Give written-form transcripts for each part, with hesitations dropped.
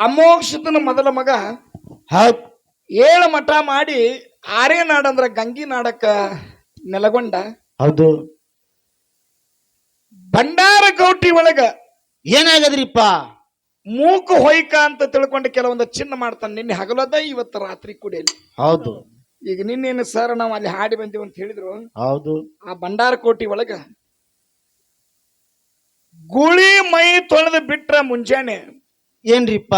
ಅಮೋಕ್ಷತನ ಮೊದಲ ಮಗ ಹೌದ್ 7 ಮಠ ಮಾಡಿ 6 ನಾಡಂದ್ರ ಗಂಗಿ ನಾಡಕ್ಕ ನೆಲಗೊಂಡ. ಹೌದು. ಭಂಡಾರ ಗೌಟಿ ಒಳಗ ಏನಾಗದ್ರಿಪ್ಪ? ಮೂಕು ಹೊಯ್ಕ ಅಂತ ತಿಳ್ಕೊಂಡು ಕೆಲವೊಂದು ಚಿನ್ನ ಮಾಡ್ತಾನೆ. ನಿನ್ನೆ ಹಗಲದ ಇವತ್ತು ರಾತ್ರಿ ಕುಡಿಯಲಿ. ಹೌದು. ಈಗ ನಿನ್ನೇನು ಸರ್ ನಾವು ಅಲ್ಲಿ ಹಾಡಿ ಬಂದೀವಿ ಅಂತ ಹೇಳಿದ್ರು. ಹೌದು. ಆ ಭಂಡಾರ ಕೋಟಿ ಒಳಗ ಗುಳಿ ಮೈ ತೊಳೆದು ಬಿಟ್ರ ಮುಂಜಾನೆ ಏನ್ರಿಪ್ಪ?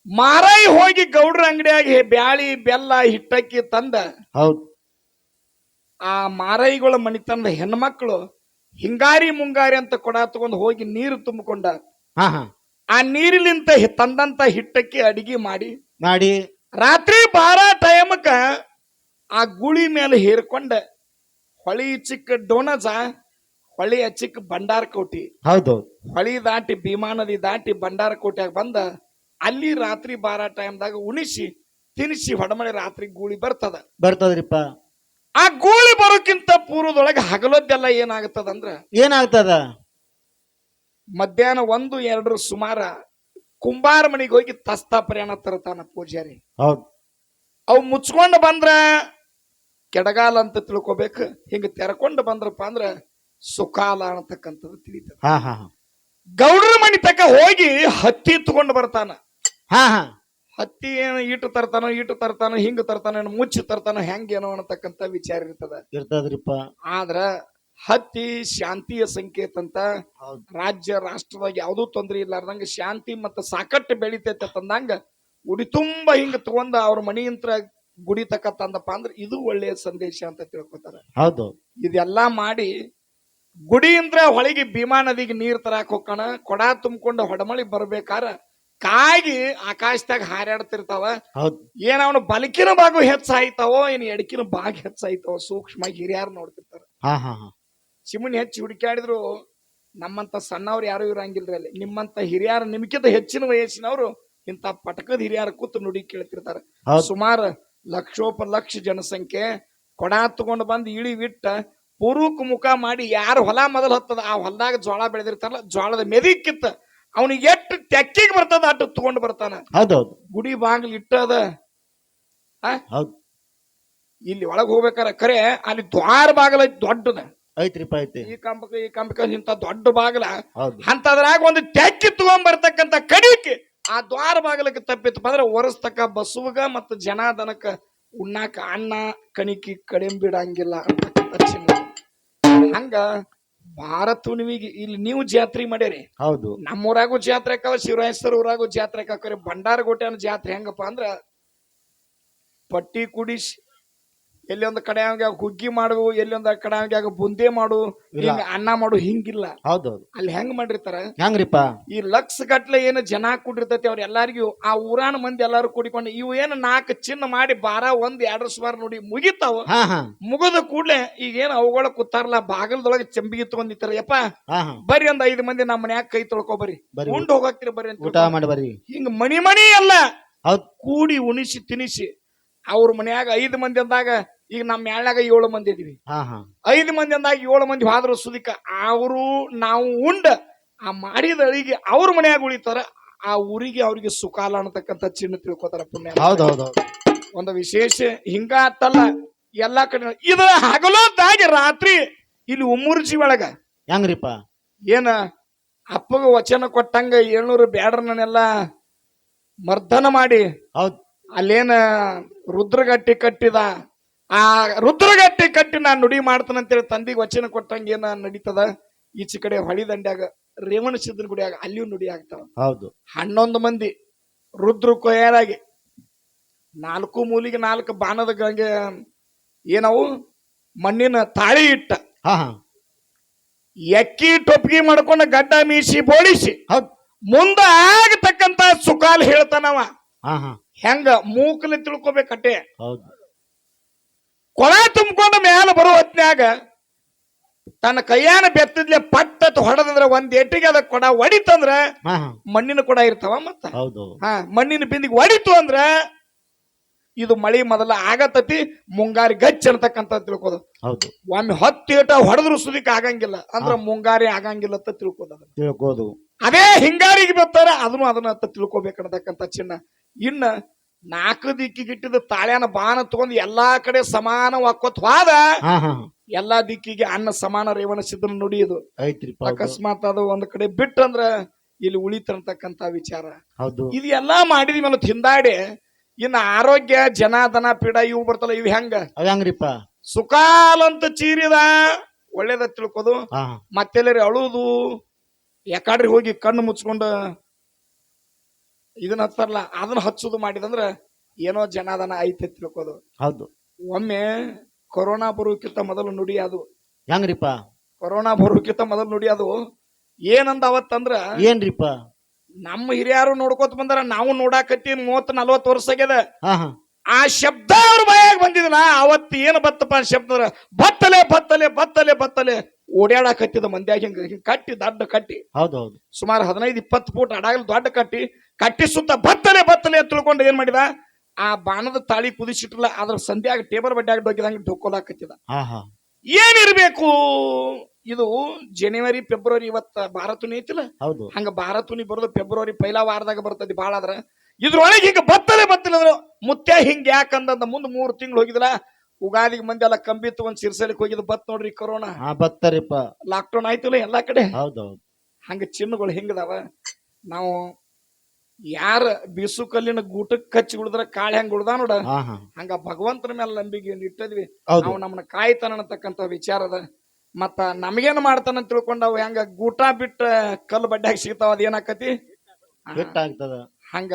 ಮಾರಾಯಿ ಹೋಗಿ ಗೌಡ್ರ ಅಂಗಡಿಯಾಗಿ ಬ್ಯಾಳಿ ಬೆಲ್ಲ ಹಿಟ್ಟಕ್ಕಿ ತಂದ. ಹೌದು. ಆ ಮಾರಾಯಿಗಳ ಮನಿತಂದ ಹೆಣ್ಮಕ್ಳು ಹಿಂಗಾರಿ ಮುಂಗಾರಿ ಅಂತ ಕೊಡ ತಗೊಂಡು ಹೋಗಿ ನೀರು ತುಂಬಿಕೊಂಡ. ಹಾ ಹಾ. ಆ ನೀರಿಲಿಂತ ತಂದಂತ ಹಿಟ್ಟಕ್ಕಿ ಅಡಿಗೆ ಮಾಡಿ ಮಾಡಿ ರಾತ್ರಿ 12 ಟೈಮಕ್ಕ ಆ ಗುಳಿ ಮೇಲೆ ಹೇರ್ಕೊಂಡ ಹೊಳಿ ಚಿಕ್ಕ ಡೋನಜ, ಹೊಳಿ ಚಿಕ್ಕ ಭಂಡಾರ ಕೋಟಿ. ಹೌದು. ಹೊಳಿ ದಾಟಿ ಭೀಮಾ ನದಿ ದಾಟಿ ಭಂಡಾರ ಕೋಟ್ಯಾಗ ಬಂದ. ಅಲ್ಲಿ ರಾತ್ರಿ 12 ಟೈಮ್ದಾಗ ಉಣಿಸಿ ತಿನಿಸಿ ಹೊಡಮಳೆ ರಾತ್ರಿ ಗೂಳಿ ಬರ್ತದ್ರಿಪ್ಪ. ಆ ಗೂಳಿ ಬರೋಕ್ಕಿಂತ ಪೂರ್ವದೊಳಗೆ ಹಗಲದ್ದೆಲ್ಲ ಏನಾಗ್ತದಂದ್ರ ಏನಾಗ್ತದ? ಮಧ್ಯಾಹ್ನ 1-2 ಸುಮಾರ ಕುಂಬಾರ ಮನಿಗೆ ಹೋಗಿ ತಸ್ತಾ ಪ್ರಯಾಣ ತರ್ತಾನ ಪೂಜಾರಿ. ಹೌದು. ಅವು ಮುಚ್ಕೊಂಡು ಬಂದ್ರ ಕೆಡಗಾಲ ಅಂತ ತಿಳ್ಕೊಬೇಕು. ಹಿಂಗ ತೆರ್ಕೊಂಡು ಬಂದ್ರಪ್ಪ ಅಂದ್ರ ಸುಕಾಲ ಅನ್ನತಕ್ಕಂಥದ್ದು ತಿಳಿತದ. ಹಾ ಹಾ. ಗೌಡ್ರ ಮನಿ ತಕ ಹೋಗಿ ಹತ್ತಿ ತಗೊಂಡು ಬರ್ತಾನ. ಹಾ ಹಾ. ಹತ್ತಿ ಏನು ಇಟ್ಟು ತರ್ತಾನೋ ಹಿಂಗ ತರ್ತಾನೋ ಮುಚ್ಚಿ ತರ್ತಾನೋ ಹೆಂಗೇನೋ ಅನ್ನತಕ್ಕಂಥ ವಿಚಾರ ಇರ್ತದ್ರಿಪ್ಪ. ಆದ್ರ ಹತ್ತಿ ಶಾಂತಿಯ ಸಂಕೇತ ಅಂತ. ಹೌದು. ರಾಜ್ಯ ರಾಷ್ಟ್ರದಾಗ ಯಾವ್ದೂ ತೊಂದ್ರೆ ಇಲ್ಲಾರ್ದಂಗ ಶಾಂತಿ ಮತ್ತ ಸಾಕಟ್ಟು ಬೆಳಿತೈತೆ ತಂದಂಗ ಉಡಿ ತುಂಬಾ ಹಿಂಗ ತಗೊಂಡ ಅವ್ರ ಮನಿಯಂತ್ರ ಗುಡಿ ತಕ ತಂದಪ್ಪ ಅಂದ್ರ ಇದು ಒಳ್ಳೆಯ ಸಂದೇಶ ಅಂತ ತಿಳ್ಕೊತಾರ. ಹೌದು. ಇದೆಲ್ಲಾ ಮಾಡಿ ಗುಡಿಯಿಂದ ಹೊಳಗಿ ಭೀಮಾ ನದಿಗೆ ನೀರ್ ತರಾಕ್ ಹೋಗೋಣ. ಕೊಡ ತುಂಬಿಕೊಂಡು ಹೊಡಮಳಿ ಬರ್ಬೇಕಾರ ಕಾಗಿ ಆಕಾಶದಾಗ ಹಾರಾಡ್ತಿರ್ತಾವ. ಏನ್ ಅವನು ಬಲಕಿನ ಭಾಗ ಹೆಚ್ಚಾಯ್ತಾವೋ ಏನ್ ಎಡಕಿನ ಭಾಗ ಹೆಚ್ಚಾಯ್ತಾವೋ ಸೂಕ್ಷ್ಮ ಹಿರಿಯಾರು ನೋಡ್ತಿರ್ತಾರ. ಸಿಮುನ್ ಹೆಚ್ಚಿ ಹುಡುಕಾಡಿದ್ರು ನಮ್ಮಂತ ಸಣ್ಣವ್ರು ಯಾರು ಇರಂಗಿಲ್ರಿ ಅಲ್ಲಿ. ನಿಮ್ಮಂತ ಹಿರಿಯಾರ ನಿಮ್ಕಿಂತ ಹೆಚ್ಚಿನ ವಯಸ್ಸಿನವ್ರು ಇಂತ ಪಟಕದ ಹಿರಿಯಾರ ಕೂತು ನುಡಿ ಕೇಳ್ತಿರ್ತಾರ. ಸುಮಾರು ಲಕ್ಷೋಪಲಕ್ಷ ಜನಸಂಖ್ಯೆ ಕೊಡ ತಗೊಂಡು ಬಂದು ಇಳಿ ಬಿಟ್ಟ ಪೂರ್ವಕ್ ಮುಖ ಮಾಡಿ ಯಾರು ಹೊಲ ಮೊದಲು ಹತ್ತದ ಆ ಹೊಲದಾಗ ಜೋಳ ಬೆಳೆದಿರ್ತಾರಲ್ಲ ಜೋಳದ ಮೆದಿಕ್ಕಿತ್ತ ಅವನಿಗೆ ಎಷ್ಟು ತೆಕ್ಕಿಗೆ ಬರ್ತದ ಅಟ್ಟು ತಗೊಂಡು ಬರ್ತಾನ. ಹೌದೌದು. ಗುಡಿ ಬಾಗಿಲು ಇಟ್ಟದ. ಇಲ್ಲಿ ಒಳಗ್ ಹೋಗ್ಬೇಕಾರ ಖರೆ ಅಲ್ಲಿ ದ್ವಾರ ಬಾಗಲ ದೊಡ್ಡದ ಐತ್ರಿಪ್ಪ. ಐತಿ. ಈ ಕಂಬಕ ಇಂತ ದೊಡ್ಡ ಬಾಗಲ ಅಂತದ್ರಾಗ ಒಂದು ತೆಕ್ಕಿ ತಗೊಂಡ್ ಬರ್ತಕ್ಕಂತ ಕಡಿಕೆ ಆ ದ್ವಾರ ಬಾಗಲಕ್ಕೆ ತಪ್ಪಿತ್ತು ಬಂದ್ರೆ ಒರೆಸ್ತಕ್ಕ ಬಸುವಗ ಮತ್ತ ಜನಾದನಕ್ಕ ಉಣ್ಣಾಕ ಅನ್ನ ಕಣಿಕಿ ಕಡಿಮೆ ಬಿಡಂಗಿಲ್ಲ ಅಂತಕ್ಕಂಥ ಚಿನ್ನ. ಹಂಗ ಭಾರತ ಹುಣ್ಣಿಮೆಗೆ ಇಲ್ಲಿ ನೀವು ಜಾತ್ರೆ ಮಾಡ್ಯಾರಿ. ಹೌದು. ನಮ್ಮೂರಾಗೂ ಜಾತ್ರೆ ಆಕಾವ, ಶಿವರಾಯೇಶ್ವರ ಊರಾಗೂ ಜಾತ್ರೆ ಆಕಾವ್ರಿ. ಭಂಡಾರ ಗೋಟ್ಯಾನ ಜಾತ್ರೆ ಹೆಂಗಪ್ಪ ಅಂದ್ರ ಪಟ್ಟಿ ಕುಡಿಸಿ ಎಲ್ಲಿ ಒಂದು ಕಡೆ ಹುಗ್ಗಿ ಮಾಡು, ಎಲ್ಲಿ ಒಂದು ಕಡೆ ಬುಂದೆ ಮಾಡು, ಹಿಂಗ ಅನ್ನ ಮಾಡು, ಹಿಂಗಿಲ್ಲ. ಹೌದೌದು. ಅಲ್ಲಿ ಹೆಂಗ್ ಮಾಡಿರ್ತಾರ ಹೆಂಗ್ರಿಪ್ಪ? ಈ ಲಕ್ಷ ಗಟ್ಲೆ ಏನು ಜನ ಕೂಡಿರ್ತೈತಿ ಅವ್ರ ಎಲ್ಲಾರಿಗೂ ಆ ಊರಾನ ಮಂದಿ ಎಲ್ಲಾರು ಕೂಡಿಕೊಂಡು ಇವು ಏನು 4 ಚಿನ್ನ ಮಾಡಿ 1-2 ಸುಮಾರು ನೋಡಿ ಮುಗಿತಾವ. ಮುಗದ ಕೂಡ್ಲೆ ಈಗ ಏನು ಅವುಗಳ ಕೂತಾರಲ್ಲ ಬಾಗಲದೊಳಗೆ ಚಂಬಿಗೆ ತಗೊಂಡಿರ್ತಾರ. ಯಪ್ಪ ಬರ್ರಿ ಒಂದ್ 5 ಮಂದಿ ನಮ್ಮ ಮನ್ಯಾಗ ಕೈ ತೊಳ್ಕೊ ಬರ್ರಿ, ಉಂಡು ಹೋಗಾಕ್ತಿರಿ ಬರ್ರಿ ಅಂತ ಊಟ ಮಾಡಿ ಬರ್ರಿ. ಹಿಂಗ ಮನಿ ಎಲ್ಲ ಕೂಡಿ ಉಣಿಸಿ ತಿನಿಸಿ ಅವ್ರ ಮನ್ಯಾಗ 5 ಮಂದಿ ಅಂದಾಗ ಈಗ ನಮ್ಮ ಮ್ಯಾಳ್ಯಾಗ 7 ಮಂದಿ ಇದೀವಿ. 5 ಮಂದಿ ಅಂದಾಗ 7 ಮಂದಿ ಹೋದ್ರ ಸುದಿಕ ಅವರು ನಾವು ಉಂಡ ಆ ಮಾಡಿದ ಅಳಿಗೆ ಅವ್ರ ಮನ್ಯಾಗ ಉಳಿತಾರ. ಆ ಊರಿಗೆ ಅವ್ರಿಗೆ ಸುಕಾಲ ಅನ್ನತಕ್ಕಂಥ ಚಿನ್ನ ತಿಳ್ಕೊತಾರ. ಪುಣ್ಯ. ಹೌದೌದು. ಒಂದು ವಿಶೇಷ ಹಿಂಗ ಆತಲ್ಲ ಎಲ್ಲಾ ಕಡೆ. ಇದು ಹಗಲೊತ್ತಾಗಿ ರಾತ್ರಿ ಇಲ್ಲಿ ಉಮ್ಮೂರ್ಜಿ ಒಳಗ ಹೆಂಗ್ರಿಪ್ಪ ಏನ ಅಪ್ಪಗ ವಚನ ಕೊಟ್ಟಂಗ 700 ಬ್ಯಾಡ್ರನ್ನೆಲ್ಲ ಮರ್ದನ ಮಾಡಿ ಅಲ್ಲೇನ ರುದ್ರಗಟ್ಟಿ ಕಟ್ಟಿದ. ಆ ರುದ್ರಗಟ್ಟಿ ಕಟ್ಟಿ ನಾನ್ ನುಡಿ ಮಾಡ್ತಾನಂತೇಳಿ ತಂದಿಗೆ ವಚನ ಕೊಟ್ಟಂಗ ಏನ ನಡೀತದ. ಈಚೆ ಕಡೆ ಹೊಳಿ ದಂಡ್ಯಾಗ ರೇವಣ ಸಿದ್ಧನ ಗುಡಿಯಾಗ ಅಲ್ಲಿಯೂ ನುಡಿ ಆಗ್ತಾವ. ಹೌದು. 11 ಮಂದಿ ರುದ್ರ ಕೊಯ್ಯಾರಾಗಿ 4 ಮೂಲಿಗೆ 4 ಬಾಣದ ಗಂಗೆ ಏನವು ಮಣ್ಣಿನ ತಾಳಿ ಇಟ್ಟ ಎಕ್ಕಿ ಟೊಪ್ಪಿಗೆ ಮಾಡ್ಕೊಂಡ ಗಡ್ಡ ಮೀಸಿ ಬೋಳಿಸಿ ಮುಂದ ಆಗತಕ್ಕಂತ ಸುಕಾಲ್ ಹೇಳ್ತಾನವ. ಹೆಂಗ ಮೂಕಲಿ ತಿಳ್ಕೊಬೇಕಟ್ಟೆ. ಕೊಳ ತುಂಬಿಕೊಂಡ ಮ್ಯಾಲ ಬರೋ ಹೊತ್ನ್ಯಾಗ ತನ್ನ ಕೈಯಾನ ಬೆತ್ತದ್ಲೆ ಪಟ್ಟತ್ ಹೊಡೆದಂದ್ರ ಒಂದ್ ಎಟ್ಟಿಗೆ ಅದ ಕೊಡ ಹೊಡಿತಂದ್ರ ಮಣ್ಣಿನ ಕೊಡ ಇರ್ತಾವ. ಮತ್ತ ಮಣ್ಣಿನ ಬಿಂದಿಗೆ ಹೊಡಿತು ಅಂದ್ರ ಇದು ಮಳಿ ಮೊದಲ ಆಗತತಿ, ಮುಂಗಾರಿ ಗಚ್ಚ ಅಂತಕ್ಕಂತ ತಿಳ್ಕೋದು. ಒಮ್ಮೆ 10 ಏಟ ಹೊಡೆದ್ರು ಸುದಿಕ್ ಆಗಂಗಿಲ್ಲ ಅಂದ್ರ ಮುಂಗಾರಿ ಆಗಂಗಿಲ್ಲ ಅಂತ ತಿಳ್ಕೋದು. ಅದೇ ಹಿಂಗಾರಿಗೆ ಬರ್ತಾರ ಅದನ್ನ ತಿಳ್ಕೊಬೇಕನ್ನತಕ್ಕಂಥ ಚಿನ್ನ. ಇನ್ನ 4 ದಿಕ್ಕಿಗಿಟ್ಟಿದ ತಾಳ್ಯಾನ ಬಾಣ ತಗೊಂಡ್ ಎಲ್ಲಾ ಕಡೆ ಸಮಾನ ಒಕ್ಕೊತ್ ಹೋದ ಹಾ ಹಾ ಎಲ್ಲಾ ದಿಕ್ಕಿಗೆ ಅನ್ನ ಸಮಾನ ರೇವಣ ಸಿದ್ಧನ ನುಡಿಯುದು. ಐತ್ರಿಪ್ಪ ಹೌದು. ಅಕಸ್ಮಾತ್ ಅದು ಒಂದ್ ಕಡೆ ಬಿಟ್ಟಂದ್ರ ಇಲ್ಲಿ ಉಳಿತಂತಕ್ಕಂತ ವಿಚಾರ. ಹೌದು ಇದು ಎಲ್ಲಾ ಮಾಡಿದ್ವಿ ಮೇಲೆ ಹಿಂದಾಡಿ ಇನ್ನ ಆರೋಗ್ಯ ಜನಾದನ ಪೀಡ ಇವು ಬರ್ತಲ್ಲ ಇವ್ ಹೆಂಗ ಅವ್ ಹೆಂಗ್ರಿಪ್ಪ? ಸುಖಾಲಂತ ಚೀರಿದ ಒಳ್ಳೇದ ತಿಳ್ಕೋದು, ಹಾ ಮತ್ತೆಲ್ಲರಿ ಅಳುದು, ಯಾಕಾಡ್ರಿ ಹೋಗಿ ಕಣ್ಣು ಮುಚ್ಕೊಂಡ ಇದನ್ನ ಹಚ್ತಾರಲ್ಲ ಅದನ್ನ ಹಚ್ಚುದು ಮಾಡಿದಂದ್ರ ಏನೋ ಜನಾದನ ಐತೆ ತಿಳ್ಕೋದು. ಹೌದು. ಒಮ್ಮೆ ಕೊರೋನಾ ಬರೋಕ್ಕಿಂತ ಮೊದಲು ನುಡಿ ಅದು. ಹೆಂಗ್ರಿಪ್ಪ? ಕೊರೋನಾ ಬರೋಕ್ಕಿಂತ ಮೊದಲು ನುಡಿ ಅದು ಏನಂದ ಅವತ್ತಂದ್ರ, ಏನ್ರಿಪ್ಪ? ನಮ್ಮ ಹಿರಿಯರು ನೋಡ್ಕೋತ ಬಂದಾರ, ನಾವು ನೋಡಾಕತ್ತಿ 30-40 ವರ್ಷ ಆಗ್ಯದ. ಹಾ ಹಾ ಆ ಶಬ್ದ ಅವ್ರ ಬಾಯಾಗ ಬಂದಿದಲ್ಲ ಅವತ್ತು ಏನು ಬತ್ತಪ್ಪ ಶಬ್ದ, ಬತ್ತಲೆ ಬತ್ತಲೆ ಬತ್ತಲೆ ಬತ್ತಲೆ ಓಡಾಡಕತ್ತಿದ ಮಂದ್ಯಾಗ ಹಿಂಗ ಕಟ್ಟಿ ದಡ್ಡ ಕಟ್ಟಿ ಹೌದು ಹೌದು ಸುಮಾರು 15-20 ಫೂಟ್ ಅಡಾಗಲ್ ದೊಡ್ಡ ಕಟ್ಟಿ ಸುತ್ತ ಬತ್ತಲೆ ಬತ್ತಲೆ ಅಂತ ತಿಳ್ಕೊಂಡು ಏನ್ ಮಾಡಿದ, ಆ ಬಾಣದ ತಾಳಿ ಕುದಿಸಿಟ್ರಲ್ಲ ಅದ್ರ ಸಂಧ್ಯಾಗ ಟೇಬಲ್ ಬಡ್ಡ್ಯಾಗ ಡೊಕ್ಕಿದಂಗ ಡೊಕ್ಕೋಲಾಕತ್ತಿದ. ಹಾ ಹಾ ಏನಿರ್ಬೇಕು ಇದು ಜನವರಿ ಫೆಬ್ರವರಿ ಇವತ್ತ ಭಾರತುನಿ ಐತಿಲ್ಲ, ಹೌದು. ಹಂಗ ಭಾರತುನಿ ಬರೋದು ಫೆಬ್ರವರಿ ಪೈಲಾ ವಾರದಾಗ ಬರ್ತದೆ ಬಾಳ ಆದ್ರ ಇದ್ರೊಳಗೆ ಹಿಂಗ ಬತ್ತಲೆ ಬತ್ತಲೆ ಮುತ್ಯ ಹಿಂಗ ಯಾಕಂದ ಮುಂದ್ 3 ತಿಂಗಳು ಹೋಗಿದ್ರ ಉಗಾದಿಗೆ ಮಂದಿ ಎಲ್ಲ ಕಂಬಿ ತಗೊಂಡ್ ಸಿರ್ಸಲಿಕ್ಕೆ ಹೋಗಿದ್ ಬತ್ ನೋಡ್ರಿ ಕೊರೋನಾ. ಹಾ ಬತ್ತರಿಪ್ಪ. ಲಾಕ್ಡೌನ್ ಆಯ್ತಿಲ್ಲ ಎಲ್ಲಾ ಕಡೆ. ಹೌದು ಹೌದು ಹಂಗ ಚಿನ್ನಗಳು ಹಿಂಗದಾವ. ನಾವು ಯಾರ ಬೀಸು ಕಲ್ಲಿನ ಗೂಟಕ್ಕೆ ಕಚ್ಚಿ ಉಳಿದ್ರ ಕಾಳಿ ಹೆಂಗ್ ಉಳ್ದ ನೋಡ, ಹಾ ಹಾ ಹಂಗ ಭಗವಂತನ ಮೇಲೆ ನಂಬಿಕೆ ಇಟ್ಟಿದ್ವಿ. ಹೌದು. ನಾವು ನಮ್ಮನ್ನ ಕಾಯ್ತಾನ ಅನ್ನತಕ್ಕಂತ ವಿಚಾರದ ಮತ್ತ ನಮಗೇನು ಮಾಡ್ತಾನ ತಿಳ್ಕೊಂಡ್ ಅವ್ ಹೆಂಗ ಗೂಟ ಬಿಟ್ಟ ಕಲ್ಲು ಬಡ್ಡ್ಯಾಗ ಸಿಗ್ತಾವ ಅದ ಏನಾಕತಿ ಬಿಟ್ಟಾಗ್ತದ. ಹಂಗ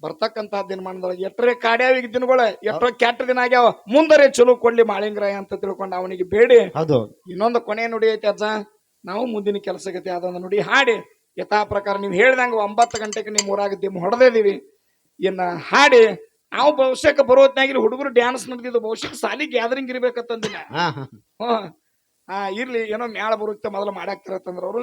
ಬರ್ತಕ್ಕಂತ ದಿನಮಾನದೊಳಗೆ ಎಟ್ರೆ ಕಾಡ್ಯಾವಿಗ ದಿನಗಳ ಎಷ್ಟೋ ಕೆಟ್ಟ ದಿನ ಆಗ್ಯಾವ, ಮುಂದರೆ ಚಲೋ ಕೊಡ್ಲಿ ಮಾಳಿಂಗರಾಯ ಅಂತ ತಿಳ್ಕೊಂಡು ಅವನಿಗೆ ಬೇಡಿ ಹೌದು. ಇನ್ನೊಂದು ಕೊನೆ ನುಡಿ ಐತಿ ಅಜ್ಜ, ನಾವು ಮುಂದಿನ ಕೆಲಸಗತಿ ಅದೊಂದು ನುಡಿ ಹಾಡಿ ಯಥಾ ಪ್ರಕಾರ ನೀವು ಹೇಳ್ದಂಗ 9 ಗಂಟೆಗೆ ನಿಮ್ ಊರಾಗ ದಿಮ್ಮ ಹೊಡೆದಿದೀವಿ. ಇನ್ನ ಹಾಡಿ ನಾವು ಬಹುಶಃ ಬರೋತ್ನಾಗಿರಿ ಹುಡುಗರು ಡ್ಯಾನ್ಸ್ ನಡೆದಿದ್ದು ಬಹುಶಃ ಸಾಲಿ ಗ್ಯಾದರಿಂಗ್ ಇರ್ಬೇಕಂತಂದಿನ. ಹಾ ಹಾ ಇರ್ಲಿ ಏನೋ ಮ್ಯಾಳ ಬರುತ್ತೆ ಮೊದಲು ಮಾಡಾಕ್ತಿರತ್ತಂದ್ರ ಅವ್ರು